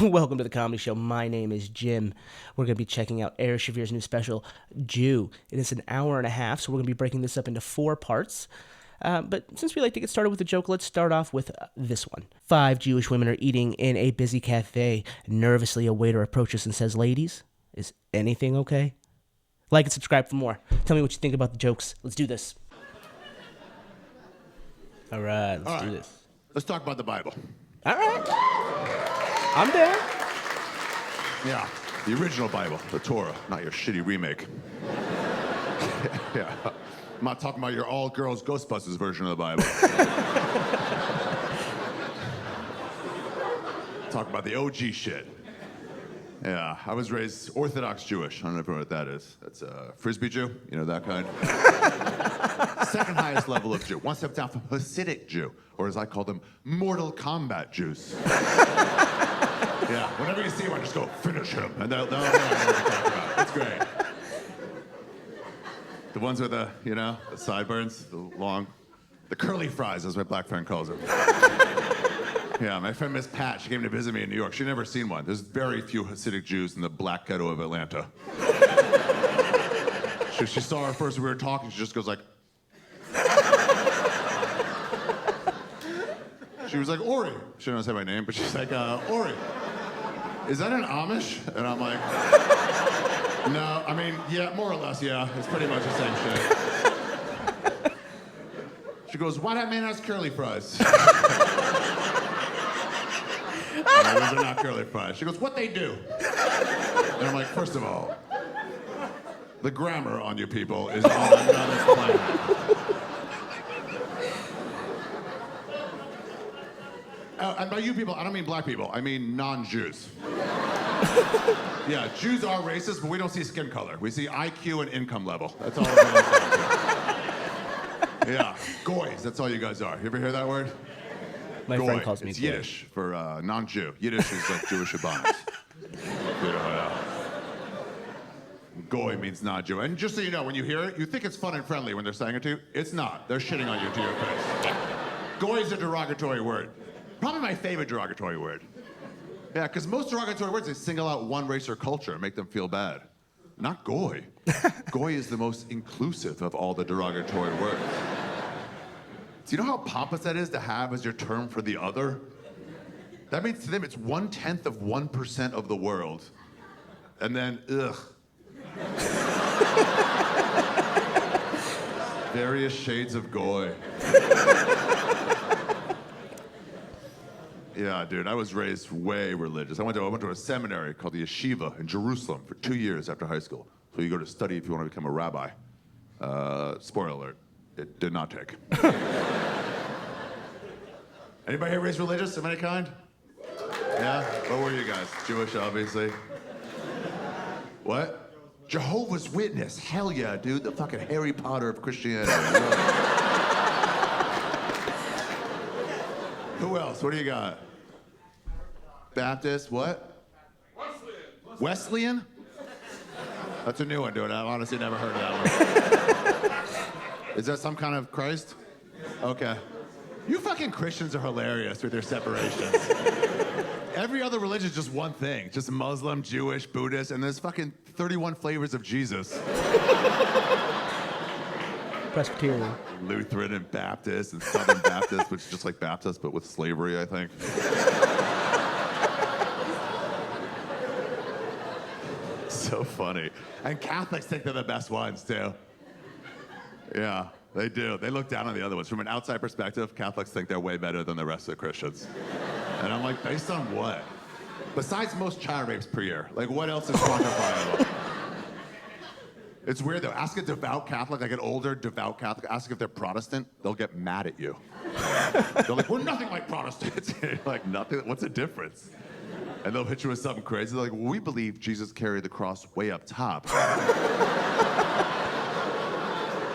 Welcome to the comedy show. My name is Jim. We're going to be checking out Ari Shaffir's new special, Jew. It is an hour and a half, so we're going to be breaking this up into 4 parts. But since we like to get started with a joke, let's start off with this one. 5 Jewish women are eating in a busy cafe. Nervously, a waiter approaches and says, "Ladies, is anything okay?" Like and subscribe for more. Tell me what you think about the jokes. Let's do this. All right, let's do this. Let's talk about the Bible. All right. I'm down. Yeah, the original Bible, the Torah, not your shitty remake. Yeah, I'm not talking about your all-girls Ghostbusters version of the Bible. Talk about the OG shit. Yeah, I was raised Orthodox Jewish. I don't know if you know what that is. That's a Frisbee Jew, you know, that kind. Second highest level of Jew. One step down from Hasidic Jew, or as I call them, Mortal Kombat Jews. Yeah, whenever you see one, just go, finish him. And they'll know what I'm talking about. It's great. The ones with the, you know, the sideburns, the curly fries, as my black friend calls them. Yeah, my friend Miss Pat, she came to visit me in New York. She'd never seen one. There's very few Hasidic Jews in the black ghetto of Atlanta. She saw her first when we were talking, she just goes like, she was like, "Ori." She didn't say my name, but she's like, "Ori, is that an Amish?" And I'm like, "No, I mean, yeah, more or less, yeah. It's pretty much the same shit." She goes, "Why that man has curly fries?" No, those are not curly fries. She goes, "What they do?" And I'm like, "First of all, the grammar on you people is on another planet." And by you people, I don't mean black people. I mean non-Jews. Yeah, Jews are racist, but we don't see skin color. We see IQ and income level. That's all we're going to. Yeah, goys, that's all you guys are. You ever hear that word? My Goy. friend calls me It's Goy. Yiddish for non-Jew. Yiddish is like Jewish Ebonics. Goy means non-Jew. And just so you know, when you hear it, you think it's fun and friendly when they're saying it to you. It's not. They're shitting on you to your face. Goy is a derogatory word. Probably my favorite derogatory word. Yeah, because most derogatory words, they single out one race or culture and make them feel bad. Not goy. Goy is the most inclusive of all the derogatory words. Do you know how pompous that is to have as your term for the other? That means to them it's 0.1% of the world. And then, ugh. Various shades of goy. Yeah, dude, I was raised way religious. I went to a seminary called the Yeshiva in Jerusalem for 2 years after high school. So you go to study if you want to become a rabbi. Spoiler alert, it did not take. Anybody here raised religious of any kind? Yeah? What were you guys? Jewish, obviously. What? Jehovah's Witness. Hell yeah, dude. The fucking Harry Potter of Christianity. Who else? What do you got? Baptist, what? Wesleyan? That's a new one, dude. I've honestly never heard of that one. Is that some kind of Christ? Okay. You fucking Christians are hilarious with their separations. Every other religion is just one thing. Just Muslim, Jewish, Buddhist, and there's fucking 31 flavors of Jesus. Presbyterian. Lutheran and Baptist and Southern Baptist, which is just like Baptist, but with slavery, I think. So funny. And Catholics think they're the best ones, too. Yeah, they do. They look down on the other ones. From an outside perspective, Catholics think they're way better than the rest of the Christians. And I'm like, based on what? Besides most child rapes per year, like what else is quantifiable? It's weird though. Ask a devout Catholic, like an older devout Catholic, ask if they're Protestant, they'll get mad at you. They're like, "We're nothing like Protestants." You're like, nothing? What's the difference? And they'll hit you with something crazy. They're like, "Well, we believe Jesus carried the cross way up top."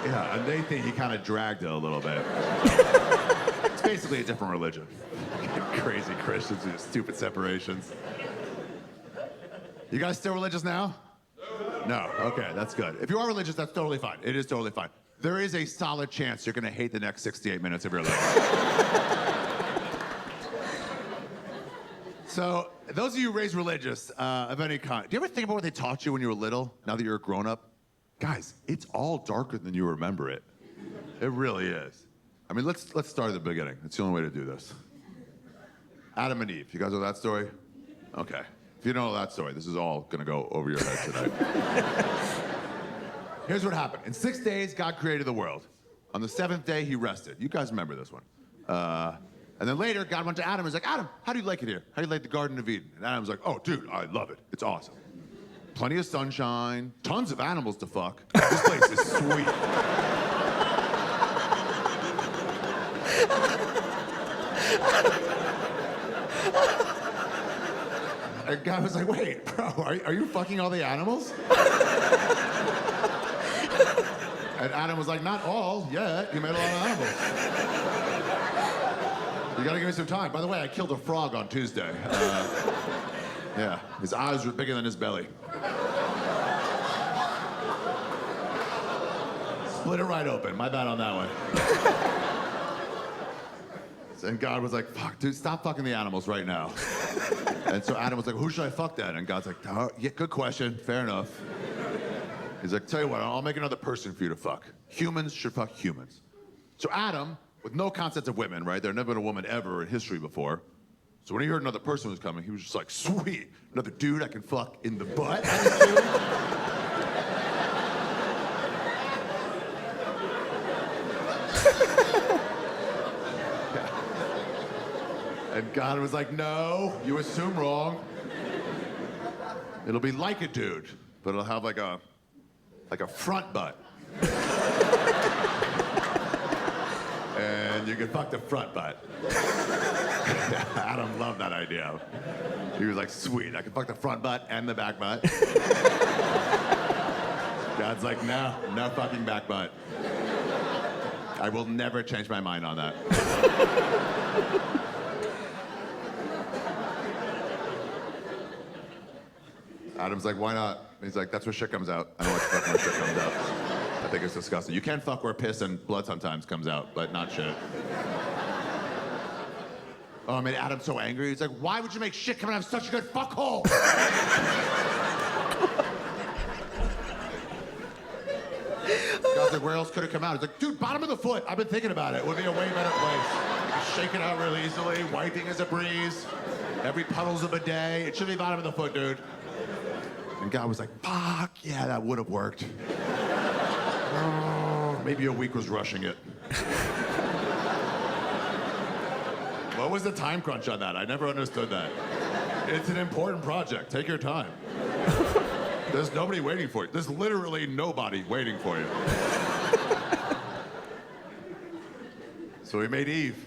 Yeah, and they think he kind of dragged it a little bit. It's basically a different religion. Crazy Christians with stupid separations. You guys still religious now? No, okay, that's good. If you are religious, that's totally fine. It is totally fine. There is a solid chance you're gonna hate the next 68 minutes of your life. So, those of you raised religious of any kind, do you ever think about what they taught you when you were little, now that you're a grown-up? Guys, it's all darker than you remember it. It really is. I mean, let's start at the beginning. It's the only way to do this. Adam and Eve, you guys know that story? Okay. If you don't know that story, this is all gonna go over your head tonight. Here's what happened. In 6 days, God created the world. On the 7th day, he rested. You guys remember this one. And then later, God went to Adam and was like, Adam, how do you like it here? How do you like the Garden of Eden? And Adam was like, oh, dude, I love it. It's awesome. Plenty of sunshine, tons of animals to fuck. This place is sweet. And God was like, wait, bro, are you fucking all the animals? And Adam was like, not all yet. You made a lot of animals. You gotta give me some time. By the way, I killed a frog on Tuesday. Yeah, his eyes were bigger than his belly. Split it right open. My bad on that one. And God was like, fuck, dude, stop fucking the animals right now. And so Adam was like, who should I fuck then? And God's like, oh, yeah, good question, fair enough. He's like, tell you what, I'll make another person for you to fuck. Humans should fuck humans. So Adam, with no concept of women, right? There had never been a woman ever in history before. So when he heard another person was coming, he was just like, sweet, another dude I can fuck in the butt. And God was like, no, you assume wrong. It'll be like a dude, but it'll have like a front butt. And you can fuck the front butt. Adam loved that idea. He was like, sweet, I can fuck the front butt and the back butt. God's like, no fucking back butt. I will never change my mind on that. Adam's like, why not? He's like, that's where shit comes out. I don't like fucking where shit comes out. I think it's disgusting. You can fuck where piss and blood sometimes comes out, but not shit. Oh, I made Adam so angry. He's like, why would you make shit come out of such a good fuckhole? God's like, where else could it come out? He's like, dude, bottom of the foot. I've been thinking about it. It would be a way better place. You can shake it out really easily. Wiping is a breeze. Every puddle's a bidet. It should be bottom of the foot, dude. And God was like, fuck, yeah, that would have worked. Oh, maybe a week was rushing it. What was the time crunch on that? I never understood that. It's an important project. Take your time. There's nobody waiting for you. There's literally nobody waiting for you. So he made Eve.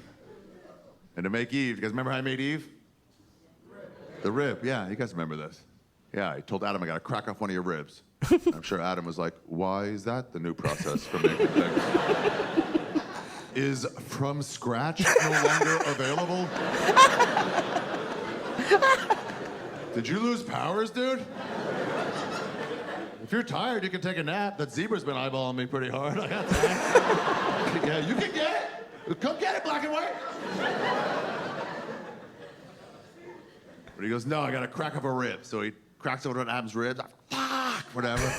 And to make Eve, you guys remember how I made Eve? The rib, yeah, you guys remember this. Yeah, he told Adam, I gotta crack off one of your ribs. I'm sure Adam was like, why is that the new process for making things? Is from scratch no longer available? Did you lose powers, dude? If you're tired, you can take a nap. That zebra's been eyeballing me pretty hard. I got time. Yeah, you can get it. Come get it, black and white. But he goes, no, I gotta crack up a rib. So he cracks open Adam's ribs. Fuck, whatever.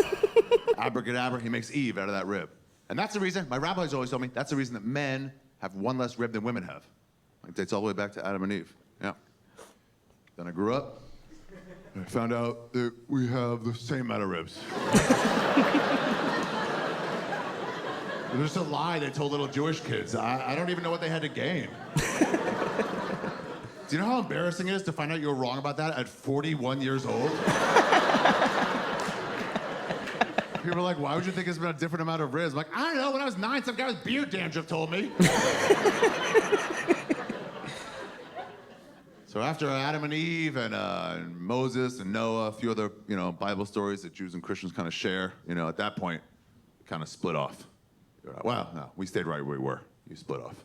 Abracadabra, he makes Eve out of that rib. And that's the reason, my rabbis always told me, that's the reason that men have one less rib than women have. It dates all the way back to Adam and Eve. Yeah. Then I grew up, and I found out that we have the same amount of ribs. There's a lie they told little Jewish kids. I don't even know what they had to gain. Do you know how embarrassing it is to find out you were wrong about that at 41 years old? People are like, why would you think it's been a different amount of ribs? I'm like, I don't know, when I was 9, some guy with beard dandruff told me. So after Adam and Eve and Moses and Noah, a few other, Bible stories that Jews and Christians kind of share, at that point, we kind of split off. Well, no, we stayed right where we were. You split off.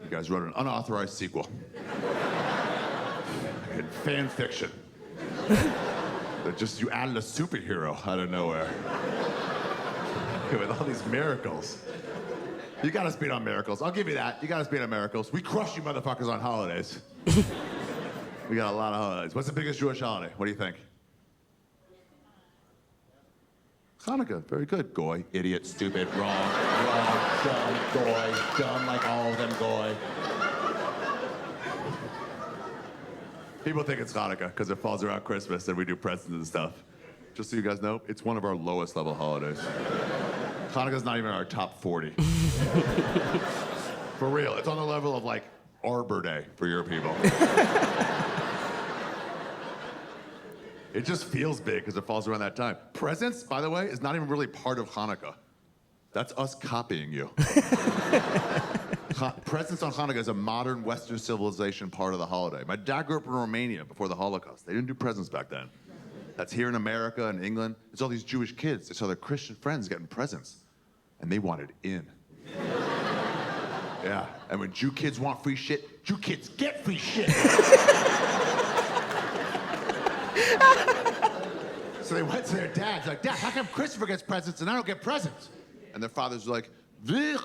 You guys wrote an unauthorized sequel. In fan fiction. That just, you added a superhero out of nowhere. With all these miracles. You got us beat on miracles. I'll give you that. You got us beat on miracles. We crushed you motherfuckers on holidays. We got a lot of holidays. What's the biggest Jewish holiday? What do you think? Hanukkah. Very good. Goy. Idiot. Stupid. Wrong. Dumb. Goy. Dumb like all of them. Goy. People think it's Hanukkah because it falls around Christmas and we do presents and stuff. Just so you guys know, it's one of our lowest level holidays. Hanukkah's not even our top 40. For real, it's on the level of like Arbor Day for your people. It just feels big because it falls around that time. Presents, by the way, is not even really part of Hanukkah. That's us copying you. Presents on Hanukkah is a modern Western civilization part of the holiday. My dad grew up in Romania before the Holocaust. They didn't do presents back then. That's here in America and England. It's all these Jewish kids. They saw their Christian friends getting presents, and they wanted in. Yeah, and when Jew kids want free shit, Jew kids get free shit. So they went to their dads, like, Dad, how come Christopher gets presents and I don't get presents? And their fathers were like, you know,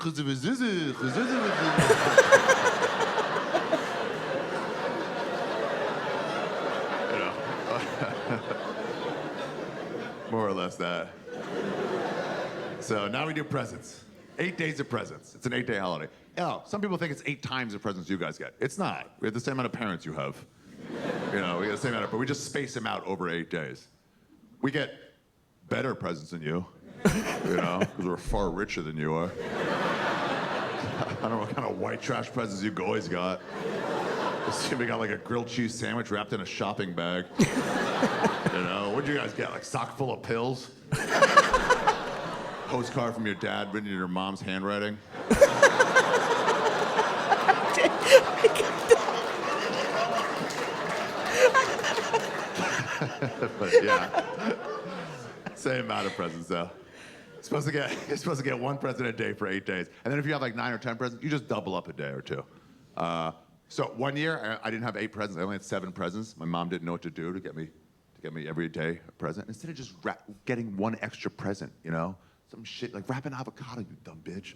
more or less that. So now we do presents. 8 days of presents. It's an 8-day holiday. Oh, some people think it's 8 times the presents you guys get. It's not. We have the same amount of parents you have. You know, we get the same amount, but we just space them out over 8 days. We get better presents than you, you know, because we're far richer than you are. I don't know what kind of white trash presents you guys got. We got like a grilled cheese sandwich wrapped in a shopping bag. You know, what'd you guys get? Like sock full of pills? Postcard from your dad written in your mom's handwriting? But yeah, same amount of presents though. You're supposed to get 1 present a day for 8 days, and then if you have like 9 or 10 presents, you just double up a day or 2. So one year I didn't have 8 presents. I only had 7 presents. My mom didn't know what to do to get me every day a present. Instead of just getting 1 extra present, you know, some shit like wrap an avocado, you dumb bitch.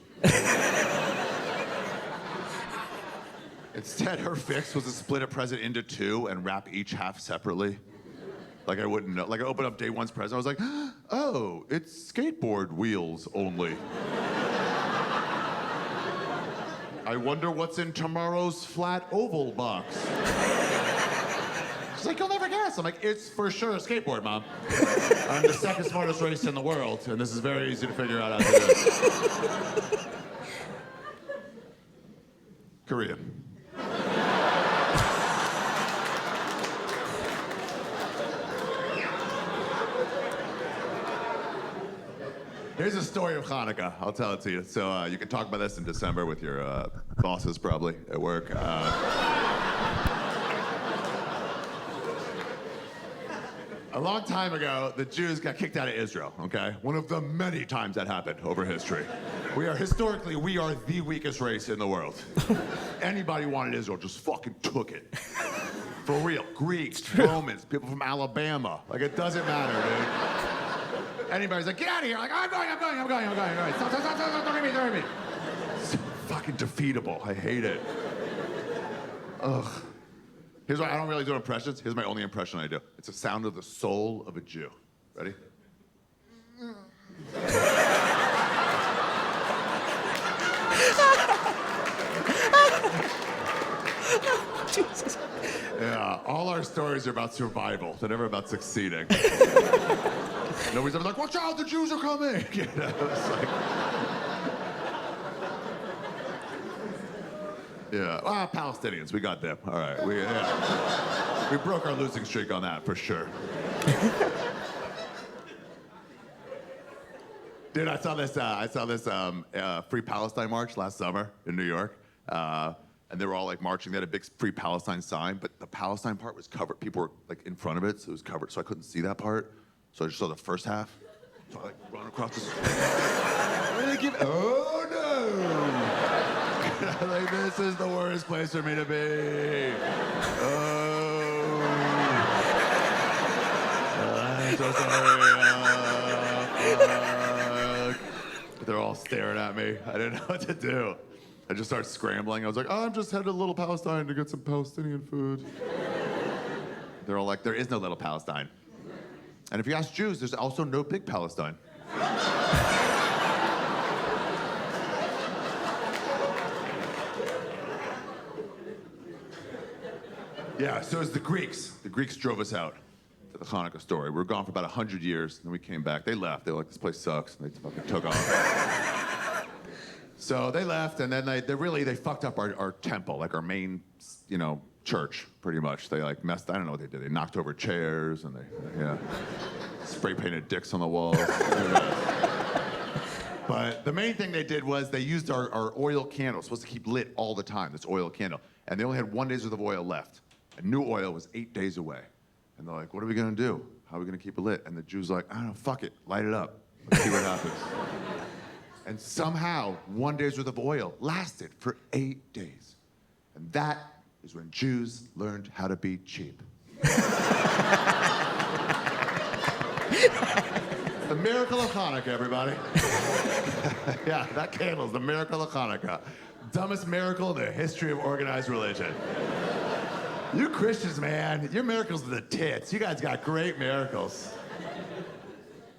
Instead, her fix was to split a present into 2 and wrap each half separately. Like I wouldn't know. Like I opened up day 1's present, I was like, oh, it's skateboard wheels only. I wonder what's in tomorrow's flat oval box. She's like, you'll never guess. I'm like, it's for sure a skateboard, Mom. I'm the second smartest race in the world, and this is very easy to figure out how to do. Korea. Here's a story of Hanukkah. I'll tell it to you. So you can talk about this in December with your bosses probably at work. A long time ago, the Jews got kicked out of Israel, okay? One of the many times that happened over history. We are the weakest race in the world. Anybody who wanted Israel just fucking took it. For real. Greeks, Romans, people from Alabama. Like, it doesn't matter, dude. Anybody's like, get out of here. Like, I'm going. All right, stop, don't hit me. So fucking defeatable. I hate it. Ugh. Here's why I don't really do impressions. Here's my only impression I do. It's the sound of the soul of a Jew. Ready? Jesus. Yeah, all our stories are about survival. They're never about succeeding. Nobody's ever like, watch out, the Jews are coming. You know, it's like... Yeah, Palestinians, we got them. All right, we broke our losing streak on that for sure. Dude, I saw this Free Palestine march last summer in New York, and they were all like marching. They had a big Free Palestine sign, but the Palestine part was covered. People were like in front of it, so it was covered, so I couldn't see that part. So I just saw the first half. So I like run across the street. Oh no! Like, this is the worst place for me to be. Oh. I'm so sorry. Fuck. They're all staring at me. I didn't know what to do. I just started scrambling. I was like, oh, I'm just headed to Little Palestine to get some Palestinian food. They're all like, there is no little Palestine. And if you ask Jews, there's also no big Palestine. Yeah, so it's the Greeks. The Greeks drove us out to the Hanukkah story. We were gone for about 100 years, and then we came back. They left. They were like, this place sucks, and they fucking took off. So they left, and then they fucked up our temple, like our main, church, pretty much. They like messed, I don't know what they did. They knocked over chairs, and they spray painted dicks on the walls. But the main thing they did was they used our oil candle, supposed to keep lit all the time, this oil candle. And they only had 1 day's worth of oil left. And new oil was 8 days away. And they're like, what are we gonna do? How are we gonna keep it lit? And the Jews are like, I don't know, fuck it, light it up. Let's see what happens. And somehow, 1 day's worth of oil lasted for 8 days. And that is when Jews learned how to be cheap. The miracle of Hanukkah, everybody. Yeah, that candle's the miracle of Hanukkah. Dumbest miracle in the history of organized religion. You Christians, man, your miracles are the tits. You guys got great miracles.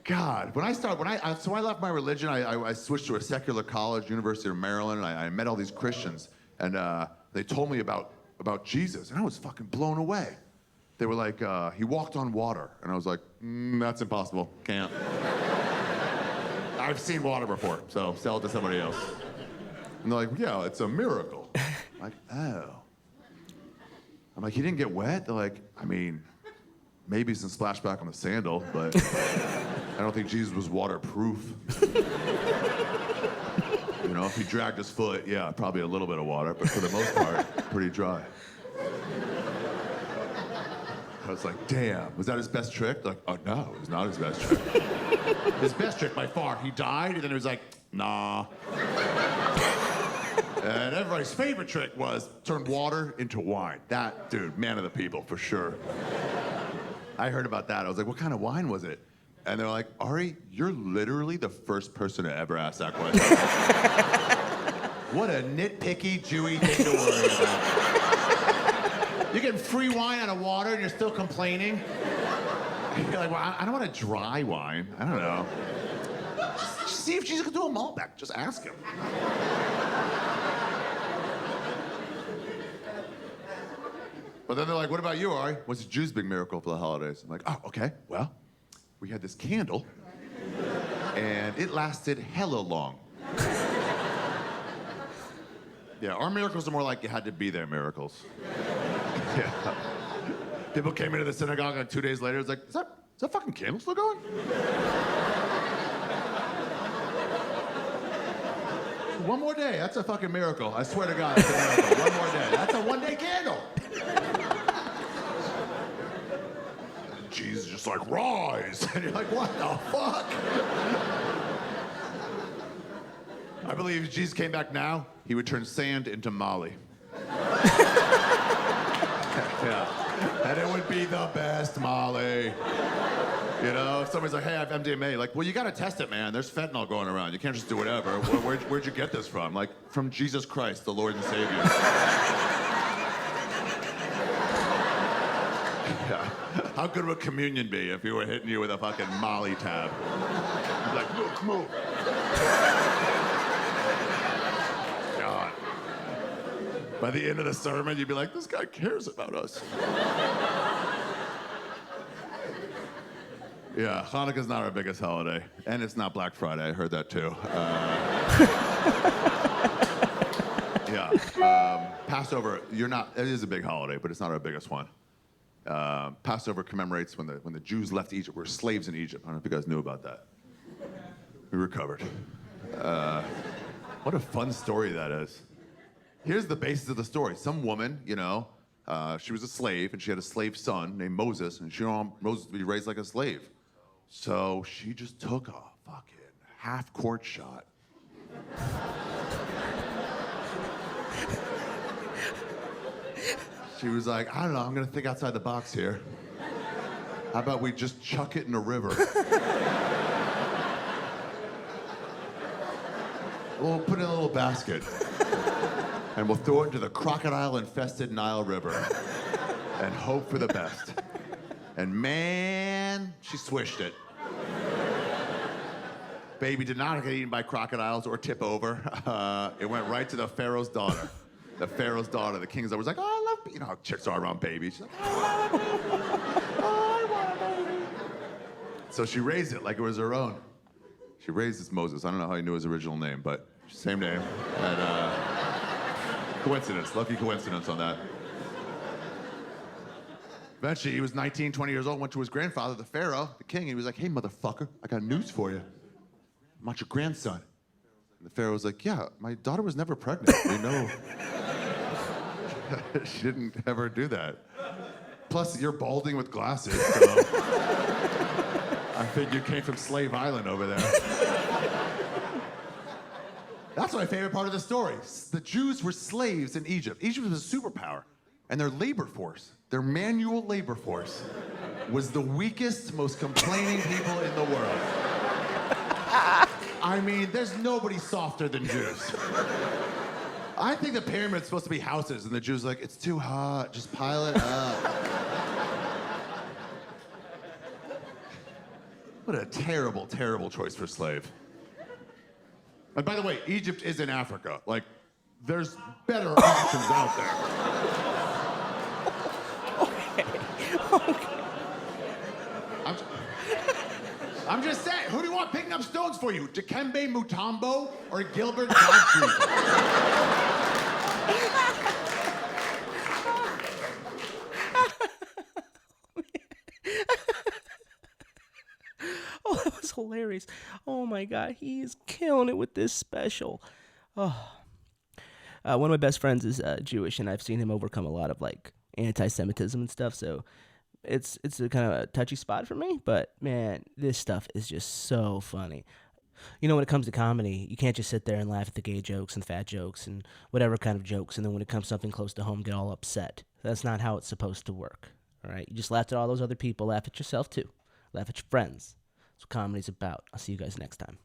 God, so I left my religion, I switched to a secular college, University of Maryland, and I met all these Christians, and they told me about Jesus, and I was fucking blown away. They were like, he walked on water, and I was like, that's impossible, can't. I've seen water before, so sell it to somebody else. And they're like, yeah, it's a miracle. I'm like, oh. I'm like, he didn't get wet? They're like, I mean, maybe some splashback on the sandal, but I don't think Jesus was waterproof. If he dragged his foot, yeah, probably a little bit of water, but for the most part, pretty dry. I was like, damn, was that his best trick? They're like, oh no, it was not his best trick. His best trick by far, he died, and then he was like, nah. And everybody's favorite trick was turn water into wine. That, dude, man of the people, for sure. I heard about that. I was like, what kind of wine was it? And they're like, Ari, you're literally the first person to ever ask that question. What a nitpicky, Jewy thing to worry about. You're getting free wine out of water and you're still complaining? You're like, well, I don't want a dry wine. I don't know. Just see if Jesus can do a Malbec. Just ask him. But then they're like, what about you, Ari? What's the Jews' big miracle for the holidays? I'm like, oh, okay, well, we had this candle, and it lasted hella long. Yeah, our miracles are more like you had to be there miracles. Yeah. People came into the synagogue, and 2 days later, it's like, is that fucking candle still going? One more day, that's a fucking miracle. I swear to God, that's a miracle. One more day. That's a one-day candle. Jesus just like, rise. And you're like, what the fuck? I believe if Jesus came back now, he would turn sand into Molly. Yeah. And it would be the best Molly. If somebody's like, hey, I have MDMA, like, well, you gotta test it, man. There's fentanyl going around. You can't just do whatever. Where'd you get this from? Like, from Jesus Christ, the Lord and Savior. Yeah. How good would communion be if you were hitting you with a fucking Molly tab? You'd be like, move. God. By the end of the sermon, you'd be like, this guy cares about us. Yeah, Hanukkah's not our biggest holiday, and it's not Black Friday. I heard that too. Passover, it is a big holiday, but it's not our biggest one. Passover commemorates when the Jews left Egypt. We were slaves in Egypt. I don't know if you guys knew about that. We recovered. What a fun story that is. Here's the basis of the story. Some woman, she was a slave, and she had a slave son named Moses, and she wanted Moses to be raised like a slave. So she just took a fucking half-court shot. She was like, I don't know, I'm gonna think outside the box here. How about we just chuck it in a river? We'll put it in a little basket. And we'll throw it into the crocodile-infested Nile River and hope for the best. And man, she swished it. Baby did not get eaten by crocodiles or tip over. It went right to the pharaoh's daughter. The pharaoh's daughter, the king's daughter, was like, oh, I love, you know how chicks are around babies. She's like, I love a baby. Oh, I want a baby. So she raised it like it was her own. She raised this Moses. I don't know how he knew his original name, but same name. And coincidence, lucky coincidence on that. Eventually, he was 19, 20 years old, went to his grandfather, the pharaoh, the king, and he was like, hey, motherfucker, I got news for you. I want your grandson. And the pharaoh was like, yeah, my daughter was never pregnant. We know. She didn't ever do that. Plus, you're balding with glasses, so I think you came from Slave Island over there. That's my favorite part of the story. The Jews were slaves in Egypt. Egypt was a superpower, and their labor force, their manual labor force, was the weakest, most complaining people in the world. I mean, there's nobody softer than Jews. I think the pyramid's supposed to be houses, and the Jews are like, it's too hot, just pile it up. What a terrible, terrible choice for slave. And by the way, Egypt is in Africa. Like, there's better options out there. Okay. I'm just saying, who do you want picking up stones for you? Dikembe Mutombo or Gilbert Gottfried? Oh, that was hilarious. Oh my God, he is killing it with this special. Oh. One of my best friends is Jewish, and I've seen him overcome a lot of like anti-Semitism and stuff. So it's a kind of a touchy spot for me. But man, this stuff is just so funny. You know, when it comes to comedy, you can't just sit there and laugh at the gay jokes and fat jokes and whatever kind of jokes, and then when it comes to something close to home, get all upset. That's not how it's supposed to work. All right, you just laugh at all those other people. Laugh at yourself too. Laugh at your friends. That's what comedy's about. I'll see you guys next time.